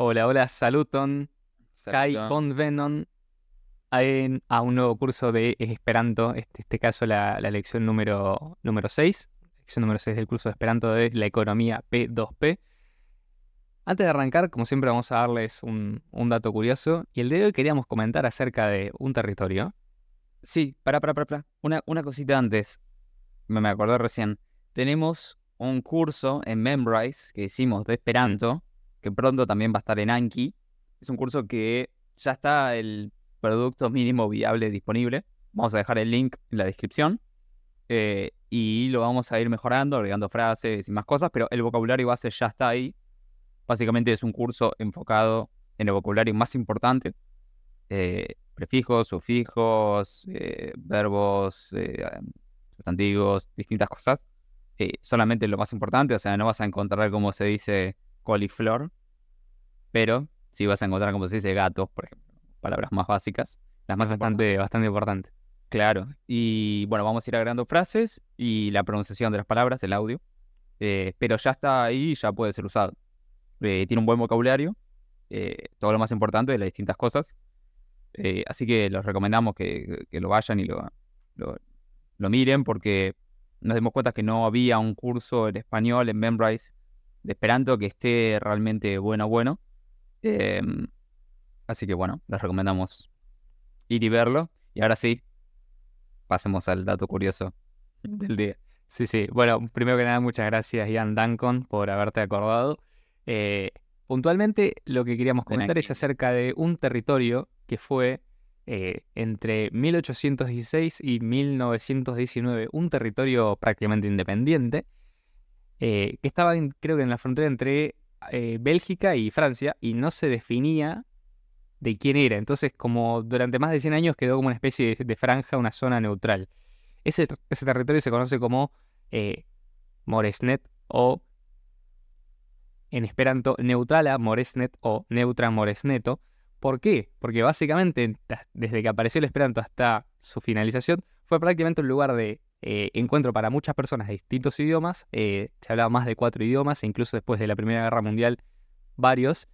Hola, hola, saluton, kai Saluton. bonvenon a un nuevo curso de Esperanto, este caso la lección número 6, lección número 6 del curso de Esperanto de la economía P2P. Antes de arrancar, como siempre, vamos a darles un dato curioso, y el de hoy queríamos comentar acerca de un territorio. Sí, para. Una cosita antes. Me acordé recién. Tenemos un curso en Memrise que hicimos de Esperanto, que pronto también va a estar en Anki. Es un curso que ya está el producto mínimo viable disponible. Vamos a dejar el link en la descripción. Y lo vamos a ir mejorando, agregando frases y más cosas, pero el vocabulario base ya está ahí. Básicamente es un curso enfocado en el vocabulario más importante. Prefijos, sufijos, verbos, sustantivos, distintas cosas. Solamente lo más importante, o sea, no vas a encontrar cómo se dice coliflor, pero sí vas a encontrar cómo se dice gato, por ejemplo, palabras más básicas, las más Bastante, importantes. bastante importante. Claro, y bueno, vamos a ir agregando frases y la pronunciación de las palabras, el audio, pero ya está ahí y ya puede ser usado. Tiene un buen vocabulario, todo lo más importante de las distintas cosas. Así que los recomendamos que lo vayan y lo, lo miren porque nos dimos cuenta que no había un curso en español en Memrise de Esperanto que esté realmente bueno. Eh, Así que bueno, les recomendamos ir y verlo. Y ahora sí, pasemos al dato curioso del día. Sí, sí. Bueno, primero que nada, muchas gracias, Ian Duncan, por haberte acordado. Eh, Puntualmente, lo que queríamos Ven comentar es aquí. acerca de un territorio que fue entre 1816 y 1919, un territorio prácticamente independiente, que estaba, creo que en la frontera entre Bélgica y Francia, y no se definía de quién era. Entonces, como durante más de 100 años quedó como una especie de franja, una zona neutral. Ese territorio se conoce como eh, Moresnet o en esperanto Neutrala Moresnet o Neutra Moresneto. ¿Por qué? Porque básicamente desde que apareció el esperanto hasta su finalización fue prácticamente un lugar de encuentro para muchas personas de distintos idiomas. Se hablaba más de 4 idiomas e incluso después de la Primera Guerra Mundial varios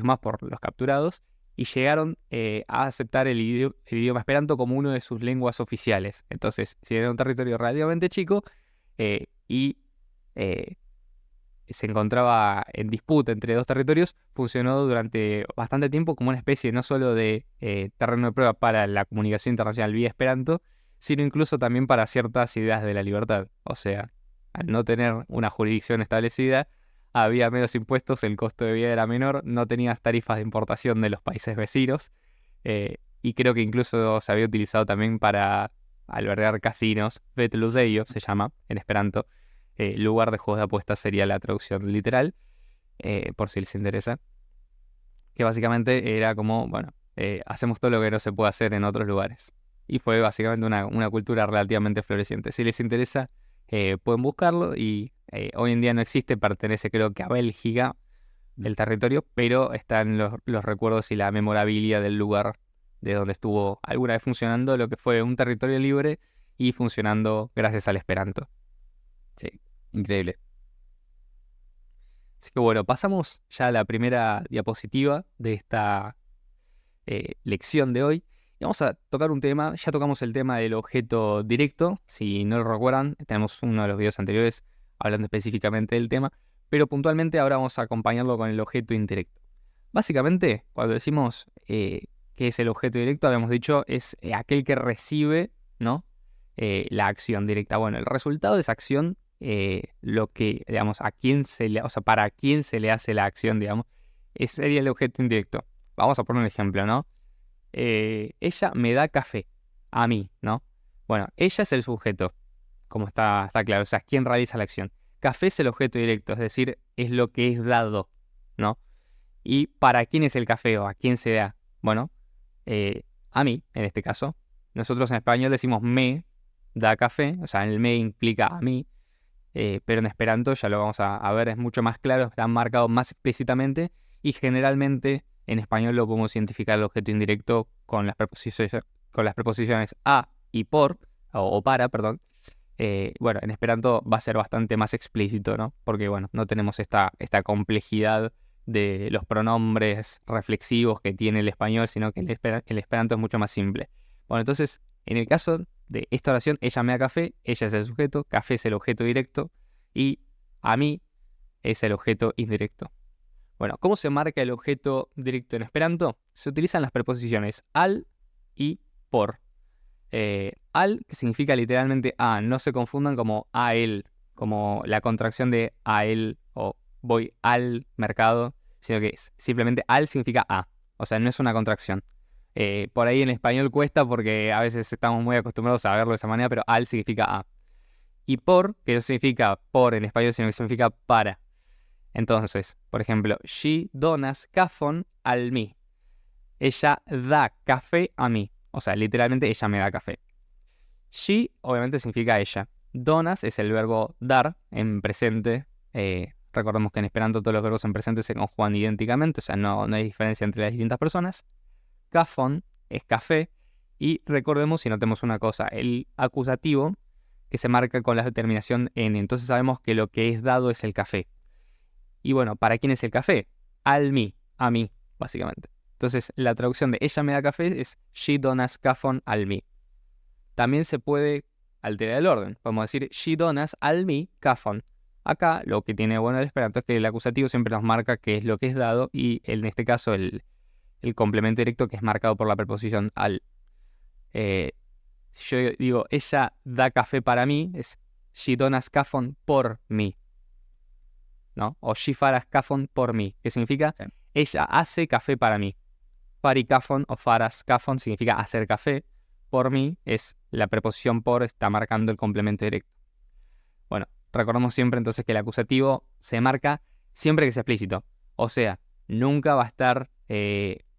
más por los capturados, y llegaron a aceptar el idioma esperanto como uno de sus lenguas oficiales. Entonces, si era un territorio relativamente chico y eh, se encontraba en disputa entre dos territorios, funcionó durante bastante tiempo como una especie no solo de terreno de prueba para la comunicación internacional vía esperanto, sino incluso también para ciertas ideas de la libertad. O sea, al no tener una jurisdicción establecida, había menos impuestos, el costo de vida era menor, no tenías tarifas de importación de los países vecinos, y creo que incluso se había utilizado también para albergar casinos. Vetlusejo se llama en esperanto. Lugar de juegos de apuestas sería la traducción literal, por si les interesa, que básicamente era como, bueno, hacemos todo lo que no se puede hacer en otros lugares. Y fue básicamente una cultura relativamente floreciente. Si les interesa, pueden buscarlo, y hoy en día no existe, pertenece creo que a Bélgica el territorio, pero están los recuerdos y la memorabilia del lugar de donde estuvo alguna vez funcionando lo que fue un territorio libre y funcionando gracias al Esperanto. Sí, increíble. Así que bueno, pasamos ya a la primera diapositiva de esta lección de hoy. Y vamos a tocar un tema. Ya tocamos el tema del objeto directo. Si no lo recuerdan, tenemos uno de los videos anteriores hablando específicamente del tema, pero puntualmente ahora vamos a acompañarlo con el objeto indirecto. Básicamente, cuando decimos qué es el objeto directo, habíamos dicho es aquel que recibe, ¿no? La acción directa. Bueno, el resultado de esa acción, lo que, digamos, a quién se le, o sea, para quién se le hace la acción, digamos, ese sería el objeto indirecto. Vamos a poner un ejemplo, ¿no? Ella me da café a mí, ¿no? Bueno, ella es el sujeto, como está claro, o sea, es quien realiza la acción. Café es el objeto directo, es decir, es lo que es dado, ¿no? ¿Y para quién es el café o a quién se da? Bueno, a mí, en este caso. Nosotros en español decimos me da café, o sea, el me implica a mí, pero en esperanto, ya lo vamos a ver, es mucho más claro, está marcado más explícitamente, y generalmente en español lo podemos identificar el objeto indirecto con las preposiciones a y por, o para, perdón. Bueno, en esperanto va a ser bastante más explícito, ¿no? Porque, bueno, no tenemos esta complejidad de los pronombres reflexivos que tiene el español, sino que el esperanto es mucho más simple. Bueno, entonces, en el caso de esta oración, ella me da café, ella es el sujeto, café es el objeto directo y a mí es el objeto indirecto. Bueno, ¿cómo se marca el objeto directo en esperanto? Se utilizan las preposiciones al y por. Al, que significa literalmente a, no se confundan como a él, como la contracción de a él o voy al mercado, sino que simplemente al significa a, o sea, no es una contracción. Por ahí en español cuesta porque a veces estamos muy acostumbrados a verlo de esa manera, pero al significa a. Y por, que no significa por en español, sino que significa para. Entonces, por ejemplo, she donas cafón al mí. Ella da café a mí. O sea, literalmente ella me da café. She, obviamente, significa ella. Donas es el verbo dar en presente. Recordemos que en esperanto todos los verbos en presente se conjugan idénticamente, o sea, no hay diferencia entre las distintas personas. Cafón es café. Y recordemos y notemos una cosa, el acusativo que se marca con la terminación en. Entonces sabemos que lo que es dado es el café. Y bueno, ¿para quién es el café? Al mí, a mí, básicamente. Entonces, la traducción de ella me da café es she donas cafón al mí. También se puede alterar el orden. Podemos decir she donas al mí cafón. Acá, lo que tiene bueno el esperanto es que el acusativo siempre nos marca qué es lo que es dado y en este caso el complemento directo que es marcado por la preposición al. Si yo digo ella da café para mí, es she donas cafón por mí. ¿No? O she faras cafón por mí, que significa ella hace café para mí. Fari cafón o faras cafón significa hacer café. Por mí es la preposición por, está marcando el complemento directo. Bueno, recordemos siempre entonces que el acusativo se marca siempre que sea explícito. O sea, nunca va a estar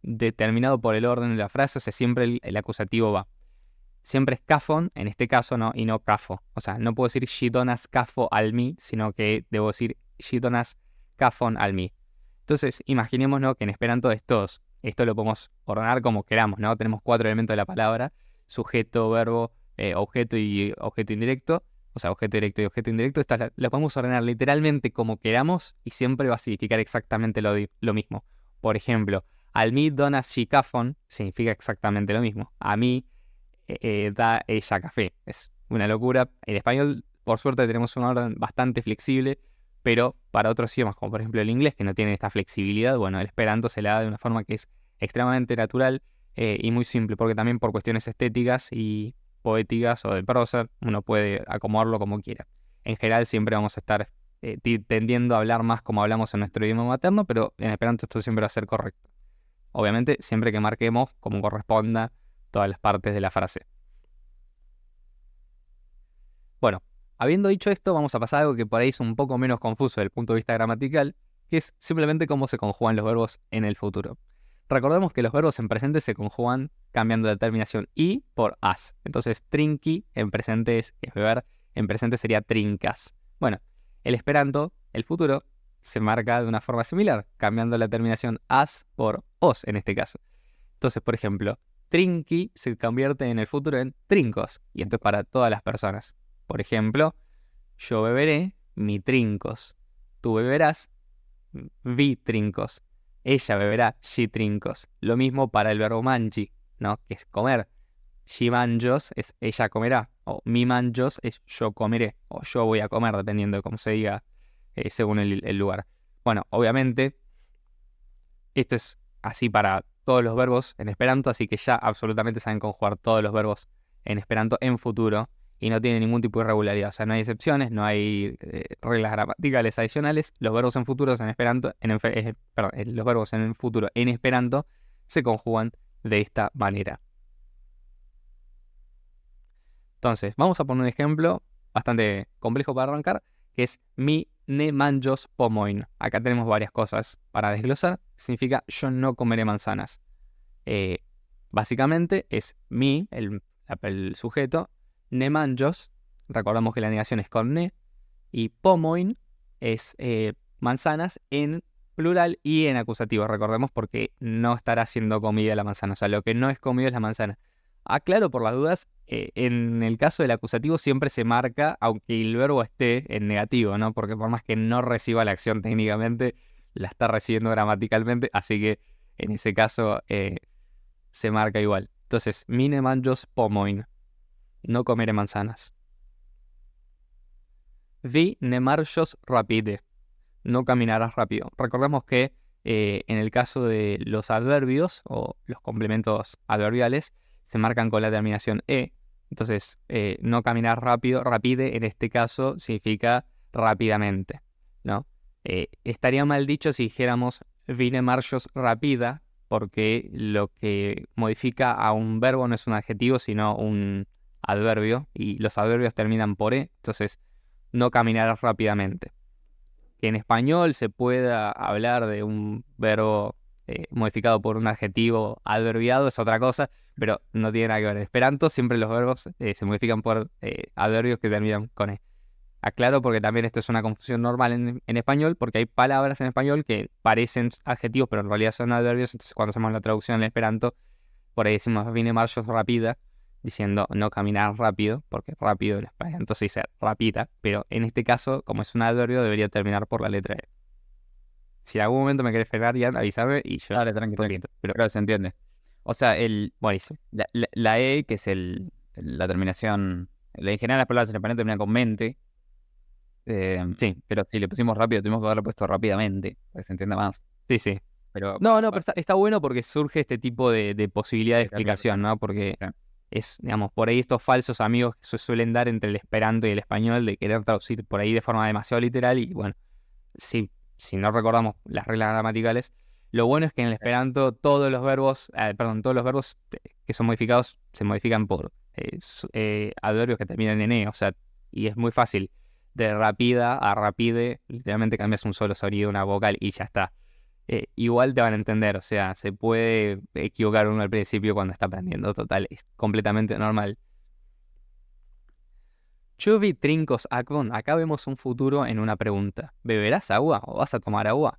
determinado por el orden de la frase, o sea, siempre el acusativo va. Siempre es cafón, en este caso, ¿no? Y no cafo. O sea, no puedo decir she donas cafo al mí, sino que debo decir she donas cafón al mí. Entonces, imaginémonos que en esperanto esto lo podemos ordenar como queramos, ¿no? Tenemos 4 elementos de la palabra, sujeto, verbo, objeto y objeto indirecto. O sea, objeto directo y objeto indirecto. Estas las podemos ordenar literalmente como queramos y siempre va a significar exactamente lo mismo. Por ejemplo, al mí donas she cafón significa exactamente lo mismo. A mí da ella café. Es una locura. En español, por suerte, tenemos un orden bastante flexible, pero para otros idiomas, como por ejemplo el inglés, que no tiene esta flexibilidad, bueno, el esperanto se le da de una forma que es extremadamente natural y muy simple, porque también por cuestiones estéticas y poéticas o de prosa, uno puede acomodarlo como quiera. En general siempre vamos a estar tendiendo a hablar más como hablamos en nuestro idioma materno, pero en esperanto esto siempre va a ser correcto. Obviamente, siempre que marquemos como corresponda todas las partes de la frase. Bueno, habiendo dicho esto, vamos a pasar a algo que por ahí es un poco menos confuso desde el punto de vista gramatical, que es simplemente cómo se conjugan los verbos en el futuro. Recordemos que los verbos en presente se conjugan cambiando la terminación y por as. Entonces, trinki en presente es beber, en presente sería trincas. Bueno, el esperanto, el futuro, se marca de una forma similar, cambiando la terminación as por os en este caso. Entonces, por ejemplo, trinki se convierte en el futuro en trincos, y esto es para todas las personas. Por ejemplo, yo beberé mi trincos, tú beberás vi trincos, ella beberá she trincos. Lo mismo para el verbo mangi, ¿no? Que es comer. She mangios es ella comerá, o mi mangios es yo comeré, o yo voy a comer, dependiendo de cómo se diga según el lugar. Bueno, obviamente, esto es así para todos los verbos en esperanto, así que ya absolutamente saben conjugar todos los verbos en esperanto en futuro y no tiene ningún tipo de irregularidad. O sea, no hay excepciones, no hay reglas gramaticales adicionales. Los verbos en futuros en esperanto, los verbos en el futuro en esperanto se conjugan de esta manera. Entonces, vamos a poner un ejemplo bastante complejo para arrancar, que es mi ne manjos pomoin. Acá tenemos varias cosas para desglosar. Significa yo no comeré manzanas. Básicamente es mi, el sujeto, ne manjos, recordamos que la negación es con ne, y pomoin es manzanas en plural y en acusativo, recordemos, porque no estará siendo comida la manzana. O sea, lo que no es comido es la manzana. Aclaro por las dudas, en el caso del acusativo siempre se marca, aunque el verbo esté en negativo, ¿no? Porque por más que no reciba la acción técnicamente, la está recibiendo gramaticalmente, así que en ese caso se marca igual. Entonces, mine manjos pomoin, no comeré manzanas. Vi ne marchos rapide, no caminarás rápido. Recordemos que en el caso de los adverbios o los complementos adverbiales se marcan con la terminación e. Entonces, no caminar rápido, rapide en este caso significa rápidamente, ¿no? Estaría mal dicho si dijéramos vine marchos rapida, porque lo que modifica a un verbo no es un adjetivo, sino un adverbio, y los adverbios terminan por e, entonces no caminarás rápidamente. Que en español se pueda hablar de un verbo modificado por un adjetivo adverbiado es otra cosa, pero no tiene nada que ver. En Esperanto siempre los verbos se modifican por adverbios que terminan con e. Aclaro porque también esto es una confusión normal en español, porque hay palabras en español que parecen adjetivos, pero en realidad son adverbios. Entonces, cuando hacemos la traducción en Esperanto, por ahí decimos vine marchos rapida, diciendo no caminar rápido, porque rápido en español entonces dice rapida, pero en este caso, como es un adverbio, debería terminar por la letra e. Si en algún momento me querés frenar, Ian, avísame y yo... Dale, tranquilo. Pero Creo que se entiende. O sea, buenísimo. la E, que es la terminación... En general las palabras en español terminan con mente. Sí, pero si le pusimos rápido, tuvimos que haberlo puesto rápidamente, para que se entienda más. sí. Pero No, pero está bueno porque surge este tipo de posibilidad de explicación, ¿no? Porque sí. es, digamos, por ahí estos falsos amigos que se suelen dar entre el esperanto y el español de querer traducir por ahí de forma demasiado literal y bueno, si no recordamos las reglas gramaticales, lo bueno es que en el esperanto todos los verbos que son modificados se modifican por adverbios que terminan en e, o sea, y es muy fácil. De rapida a rapide, literalmente cambias un solo sonido, una vocal y ya está. Igual te van a entender, o sea, se puede equivocar uno al principio cuando está aprendiendo, total, es completamente normal. Chuvi trincos akvon, acá vemos un futuro en una pregunta. ¿Beberás agua o vas a tomar agua?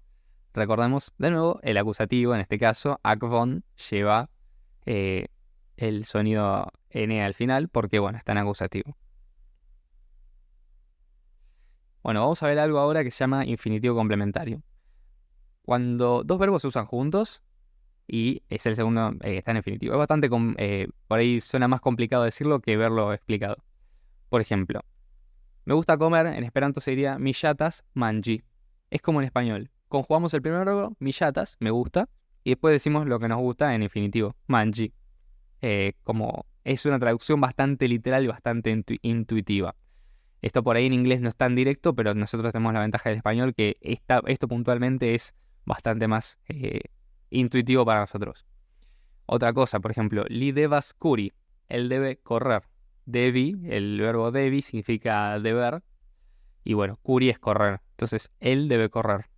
Recordemos de nuevo el acusativo, en este caso, akvon lleva el sonido n al final porque, bueno, está en acusativo. Bueno, vamos a ver algo ahora que se llama infinitivo complementario. Cuando dos verbos se usan juntos y es el segundo, está en infinitivo. Es bastante, por ahí suena más complicado decirlo que verlo explicado. Por ejemplo, me gusta comer, en esperanto sería millatas manji. Es como en español. Conjugamos el primer verbo, millatas, me gusta, y después decimos lo que nos gusta en infinitivo, manji. Como es una traducción bastante literal y bastante intuitiva. Esto por ahí en inglés no es tan directo, pero nosotros tenemos la ventaja del español que esto puntualmente es bastante más intuitivo para nosotros. Otra cosa, por ejemplo, li devas curi, él debe correr. Devi, el verbo devi significa deber, y bueno, curi es correr, entonces él debe correr.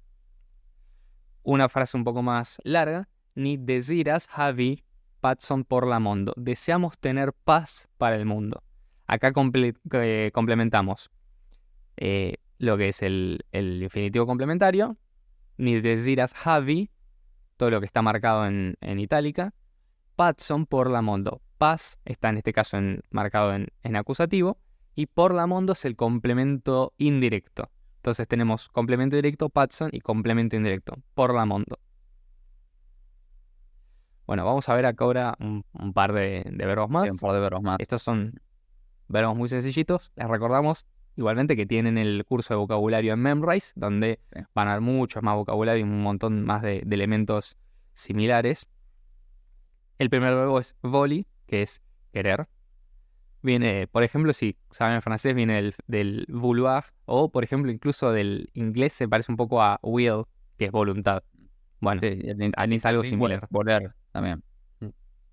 Una frase un poco más larga, ni desiras havi patson por la mondo, deseamos tener paz para el mundo. Acá complementamos lo que es el infinitivo complementario, ni desiras havi, todo lo que está marcado en itálica, patson por la mondo. Paz está en este caso marcado en acusativo, y por la mondo es el complemento indirecto. Entonces tenemos complemento directo, patson, y complemento indirecto, por la mondo. Bueno, vamos a ver acá ahora un par de verbos más. Sí, un par de verbos más. Estos son verbos muy sencillitos. Les recordamos igualmente que tienen el curso de vocabulario en Memrise, donde van a haber mucho más vocabulario y un montón más de elementos similares. El primer verbo es voli, que es querer. Viene, por ejemplo, si saben francés, viene del vouloir, o por ejemplo, incluso del inglés se parece un poco a will, que es voluntad. Bueno, sí, es algo similar. Voler también.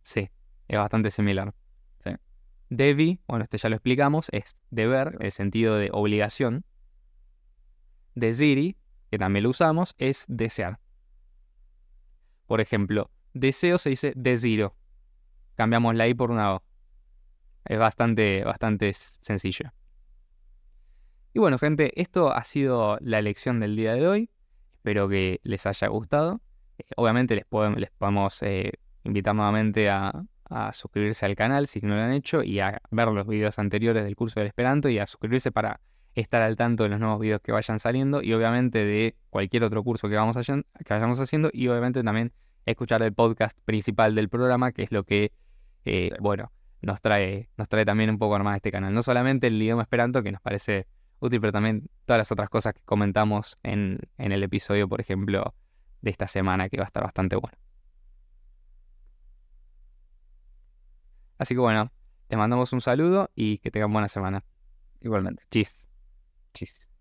Sí, es bastante similar. Sí. Devi, bueno, este ya lo explicamos, es deber, el sentido de obligación. Desiri, que también lo usamos, es desear. Por ejemplo, deseo se dice desiro. Cambiamos la I por una O. Es bastante sencillo. Y bueno, gente, esto ha sido la lección del día de hoy. Espero que les haya gustado. Obviamente les podemos invitar nuevamente a suscribirse al canal si no lo han hecho y a ver los videos anteriores del curso del Esperanto y a suscribirse para estar al tanto de los nuevos videos que vayan saliendo y obviamente de cualquier otro curso que que vayamos haciendo y obviamente también escuchar el podcast principal del programa, que es lo que, Sí. bueno, nos trae también un poco armada este canal. No solamente el idioma esperanto, que nos parece útil, pero también todas las otras cosas que comentamos en el episodio, por ejemplo, de esta semana, que va a estar bastante bueno. Así que bueno, les mandamos un saludo y que tengan buena semana. Igualmente. Chis. Chis.